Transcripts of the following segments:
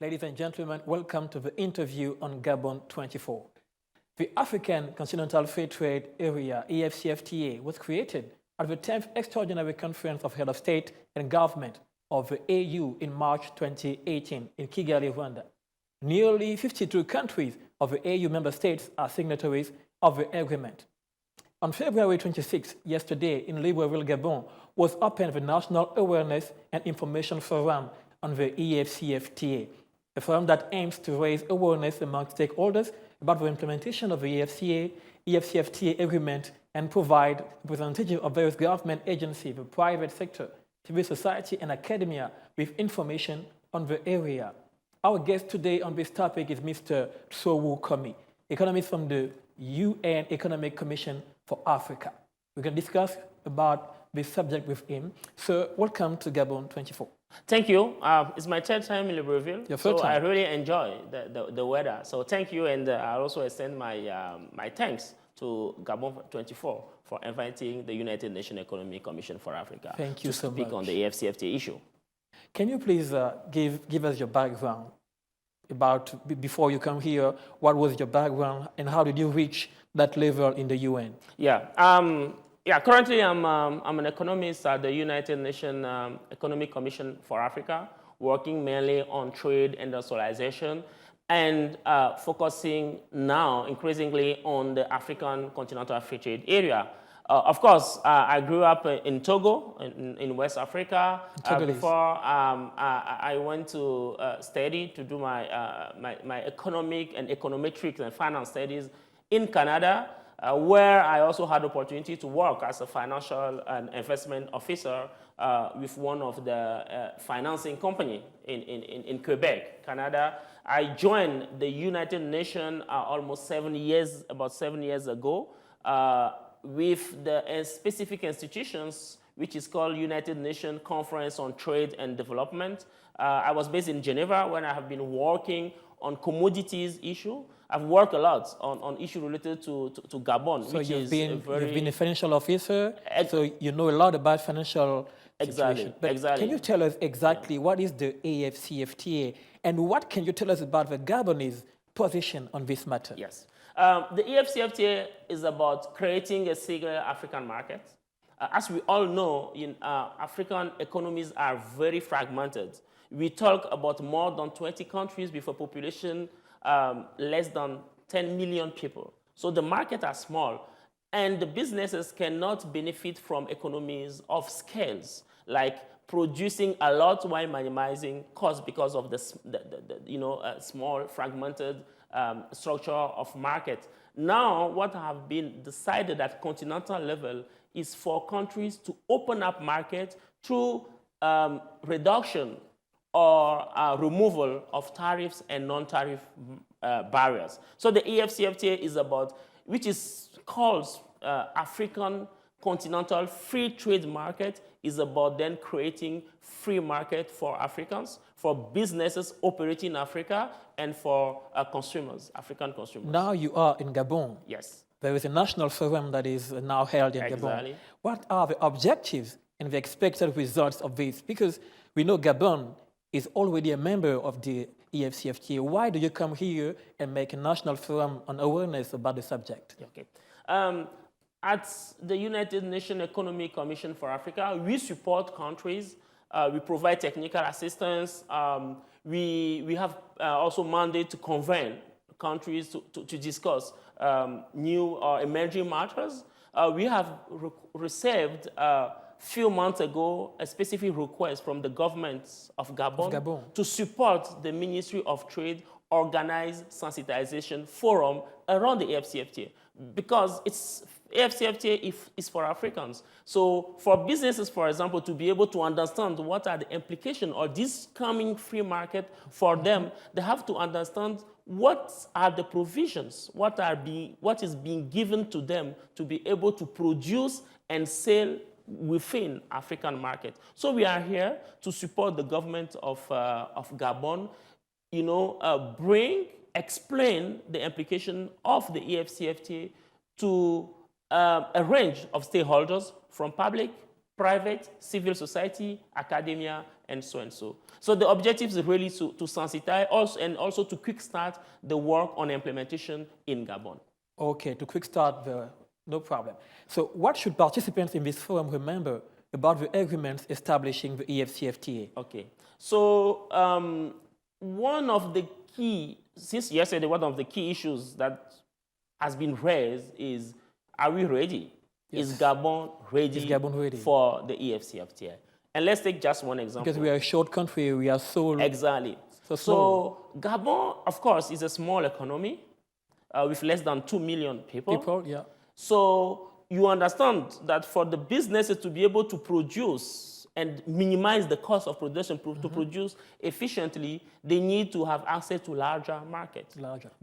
Ladies and gentlemen, welcome to the interview on Gabon 24. The African Continental Free Trade Area, EFCFTA, was created at the 10th Extraordinary Conference of Head of State and Government of the AU in March 2018 in Kigali, Rwanda. Nearly 52 countries of the AU member states are signatories of the agreement. On February 26, yesterday in Libreville, Gabon, was opened the National Awareness and Information Forum on the EFCFTA, a forum that aims to raise awareness among stakeholders about the implementation of the EFCFTA agreement and provide representatives of various government agencies, the private sector, civil society, and academia with information on the area. Our guest today on this topic is Mr. Tsowou Komi, economist from the UN Economic Commission for Africa. We can discuss about this subject with him. So welcome to Gabon 24. Thank you. It's my third time in Libreville, so I really enjoy the weather. So thank you, and I also extend my thanks to Gabon 24 for inviting the United Nations Economic Commission for Africa to speak on the EFCFTA issue. Can you please give us your background about, before you come here, what was your background and how did you reach that level in the UN? Currently I'm an economist at the United Nations Economic Commission for Africa, working mainly on trade, industrialization, and focusing now increasingly on the African Continental Free Trade Area. Of course, I grew up in Togo, in West Africa. Before I went to study to do my economic and econometrics and finance studies in Canada, where I also had the opportunity to work as a financial and investment officer with one of the financing company in Quebec, Canada. I joined the United Nations almost about 7 years ago, with the specific institutions, which is called United Nations Conference on Trade and Development. I was based in Geneva when I have been working on commodities issue. I've worked a lot on issues related to Gabon, so which you've been a financial officer, so you know a lot about financial situation. But can you tell us exactly what is the EFCFTA and what can you tell us about the Gabonese position on this matter? Yes. The EFCFTA is about creating a single African market. As we all know, African economies are very fragmented. We talk about more than 20 countries with a population less than 10 million people. So the markets are small, and the businesses cannot benefit from economies of scales, like producing a lot while minimizing costs because of the small fragmented structure of market. Now, what have been decided at continental level is for countries to open up market through reduction or removal of tariffs and non-tariff barriers. So the EFCFTA is about, which is called African Continental Free Trade Market, is about then creating free market for Africans, for businesses operating in Africa, and for consumers, African consumers. Now you are in Gabon. Yes. There is a national forum that is now held in Gabon. What are the objectives and the expected results of this? Because we know Gabon is already a member of the EFCFTA. Why do you come here and make a national forum on awareness about the subject? Okay. At the United Nations Economic Commission for Africa, we support countries. We provide technical assistance. We have also mandate to convene countries to discuss new or emerging matters. We have received few months ago a specific request from the government of Gabon to support the Ministry of Trade organize sensitization forum around the EFCFTA, because EFCFTA is for Africans. So for businesses, for example, to be able to understand what are the implications of this coming free market for them, they have to understand what are the provisions, what is being given to them to be able to produce and sell within African market. So we are here to support the government of Gabon, explain the implication of the EFCFTA to a range of stakeholders from public, private, civil society, academia, and so and so. So the objective is really to sensitize also, and also to quick start the work on implementation in Gabon. Okay, to quick start, no problem. So what should participants in this forum remember about the agreements establishing the EFCFTA? Okay, so one of the key, since yesterday, one of the key issues that has been raised is, are we ready? Yes. Is Gabon ready for the EFCFTA? And let's take just one example. Because we are a short country, we are so... Exactly. So Gabon, of course, is a small economy with less than 2 million people. Yeah. So you understand that for the businesses to be able to produce and minimize the cost of production, to produce efficiently, they need to have access to larger markets,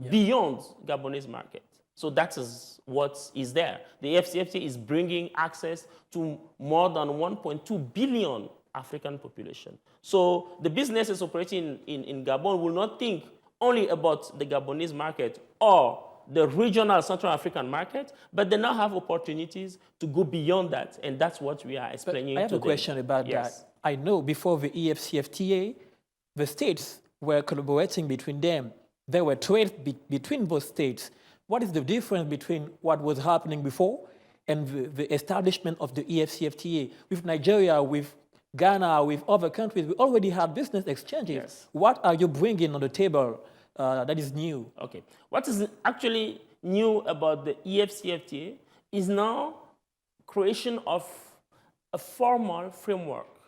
beyond Gabonese market. So that is what is there. The EFCFTA is bringing access to more than 1.2 billion African population. So the businesses operating in Gabon will not think only about the Gabonese market or the regional Central African market, but they now have opportunities to go beyond that, and that's what we are explaining today. I have a question about that. I know before the EFCFTA, the states were collaborating between them. There were trade between both states. What is the difference between what was happening before and the establishment of the EFCFTA? With Nigeria, with Ghana, with other countries, we already have business exchanges. Yes. What are you bringing on the table that is new? Okay. What is actually new about the EFCFTA is now creation of a formal framework.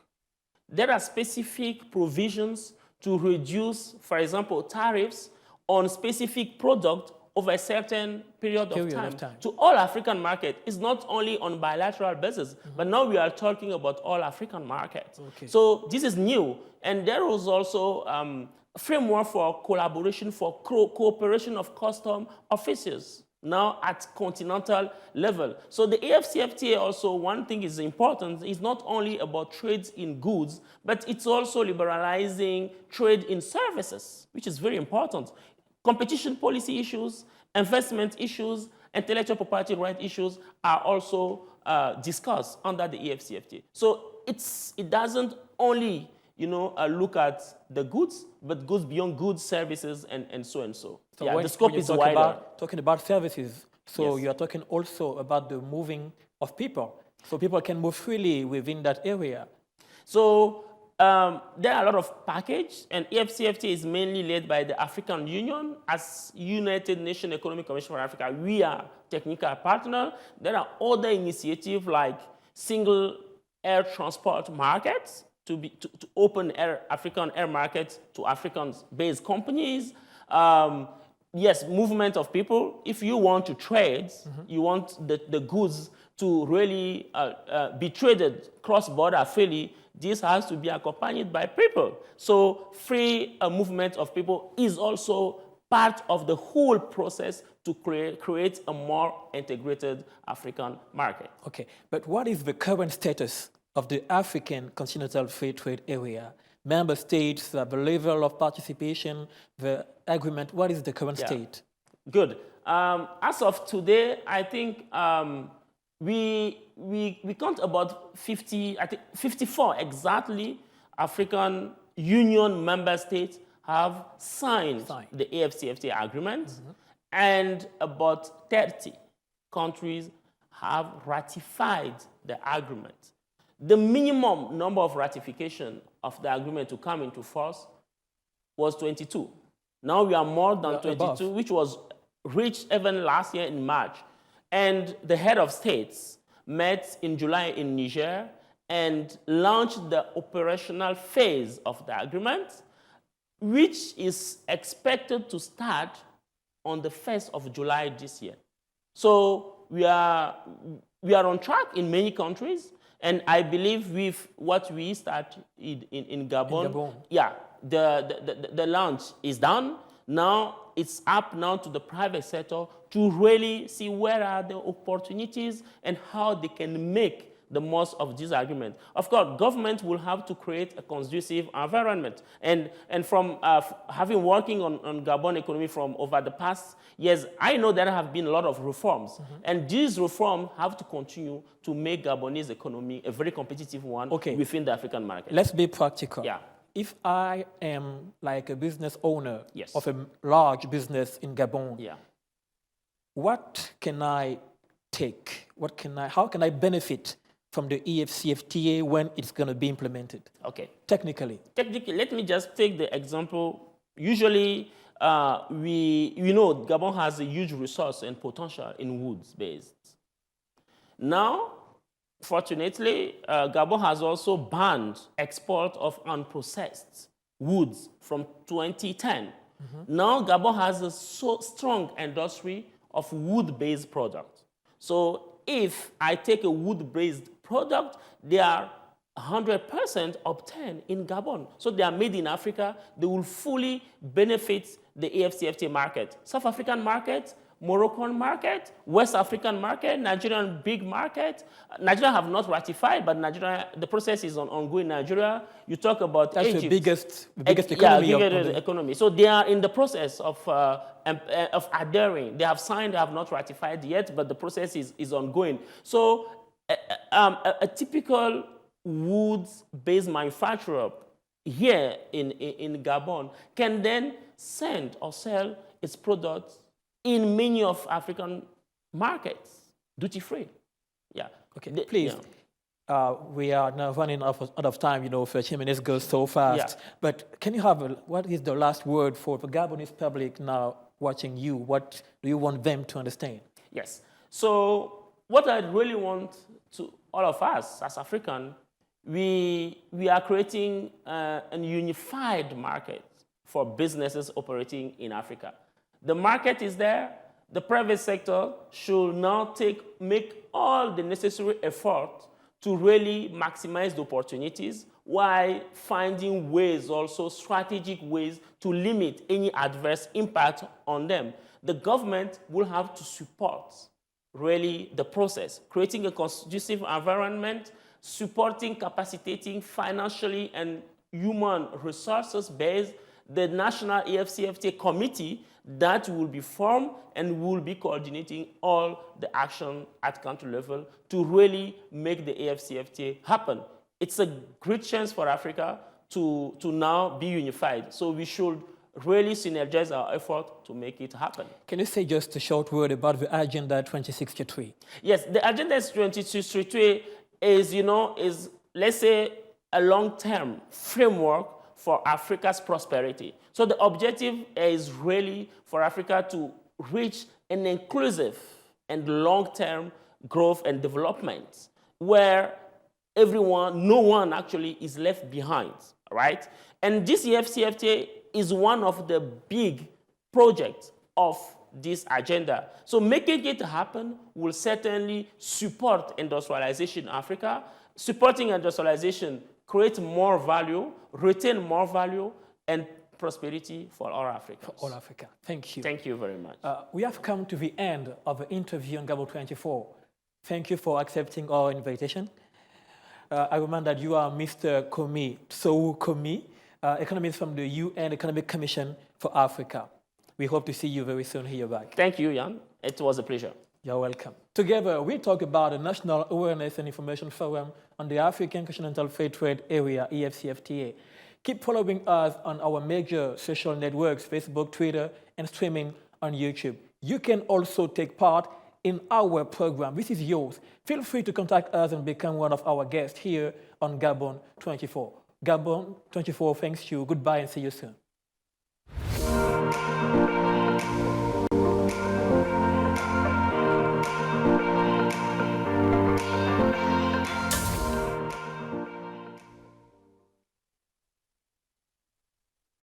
There are specific provisions to reduce, for example, tariffs on specific products over a certain period of time. To all African markets. It's not only on bilateral basis, but now we are talking about all African markets. Okay. So this is new. And there was also a framework for collaboration, for cooperation of custom officers, now at continental level. So the EFCFTA also, one thing is important, is not only about trade in goods, but it's also liberalizing trade in services, which is very important. Competition policy issues, investment issues, intellectual property right issues are also discussed under the EFCFTA. So it doesn't only look at the goods, but goes beyond goods, services, and so and so. So yeah, the scope is wider. Talking about services, so you are talking also about the moving of people. So people can move freely within that area. So there are a lot of packages, and EFCFTA is mainly led by the African Union as United Nations Economic Commission for Africa. We are technical partner. There are other initiatives like single air transport markets to open African air markets to African-based companies. Yes, movement of people. If you want to trade, you want the goods to really be traded cross-border freely, this has to be accompanied by people. So free movement of people is also part of the whole process to create a more integrated African market. Okay, but what is the current status of the African Continental Free Trade Area? Member states, the level of participation, the agreement, what is the current state? Good. As of today, I think we count about 54 exactly African Union member states have signed the EFCFTA agreement, and about 30 countries have ratified the agreement. The minimum number of ratification of the agreement to come into force was 22. Now we are more than 22, which was reached even last year in March. And the head of states met in July in Niger and launched the operational phase of the agreement, which is expected to start on the 1st of July this year. So we are on track in many countries, and I believe with what we start in Gabon, yeah, the launch is done. Now it's up now to the private sector to really see where are the opportunities and how they can make the most of these agreements. Of course, government will have to create a conducive environment. And from having working on Gabon economy from over the past years, I know there have been a lot of reforms. And these reforms have to continue to make Gabonese economy a very competitive one within the African market. Let's be practical. Yeah. If I am like a business owner Yes. of a large business in Gabon, Yeah. what can I take? How can I benefit from the EFCFTA when it's going to be implemented? Okay. Technically, let me just take the example. Usually, we know Gabon has a huge resource and potential in woods-based. Now, fortunately, Gabon has also banned export of unprocessed woods from 2010. Now, Gabon has a so strong industry of wood-based products. So if I take a wood-based product, they are 100% obtained in Gabon. So they are made in Africa. They will fully benefit the EFCFTA market. South African market, Moroccan market, West African market, Nigerian big market. Nigeria have not ratified, but Nigeria, the process is ongoing. Nigeria, you talk about that's Egypt. the biggest economy. Yeah, biggest economy. So they are in the process of adhering. They have signed, they have not ratified yet, but the process is ongoing. So a typical woods-based manufacturer here in Gabon can then send or sell its products in many of African markets, duty-free. Yeah. Okay, please. Yeah. We are now running out of time, 13 minutes goes so fast. Yeah. But can you have, what is the last word for the Gabonese public now watching you? What do you want them to understand? Yes. So what I really want to all of us as African, we are creating a unified market for businesses operating in Africa. The market is there. The private sector should now make all the necessary effort to really maximize the opportunities while finding ways, also strategic ways, to limit any adverse impact on them. The government will have to support really the process, creating a conducive environment, supporting, capacitating financially and human resources based the National EFCFTA Committee that will be formed and will be coordinating all the action at country level to really make the EFCFTA happen. It's a great chance for Africa to now be unified. So we should really synergize our effort to make it happen. Can you say just a short word about the Agenda 2063? Yes, the Agenda 2063 is, let's say, a long-term framework for Africa's prosperity. So the objective is really for Africa to reach an inclusive and long-term growth and development where no one actually is left behind, right? And this EFCFTA is one of the big projects of this agenda. So making it happen will certainly support industrialization in Africa. Supporting industrialization create more value, retain more value, and prosperity for all Africans. For all Africa. Thank you. Thank you very much. We have come to the end of the interview on Gabon 24. Thank you for accepting our invitation. I remind that you are Mr. Komi, Tsowou Komi, economist from the UN Economic Commission for Africa. We hope to see you very soon here back. Thank you, Jan. It was a pleasure. You're welcome. Together, we talk about the National Awareness and Information Forum on the African Continental Free Trade Area, EFCFTA. Keep following us on our major social networks, Facebook, Twitter, and streaming on YouTube. You can also take part in our program. This is yours. Feel free to contact us and become one of our guests here on Gabon 24. Gabon 24 thanks you. Goodbye and see you soon.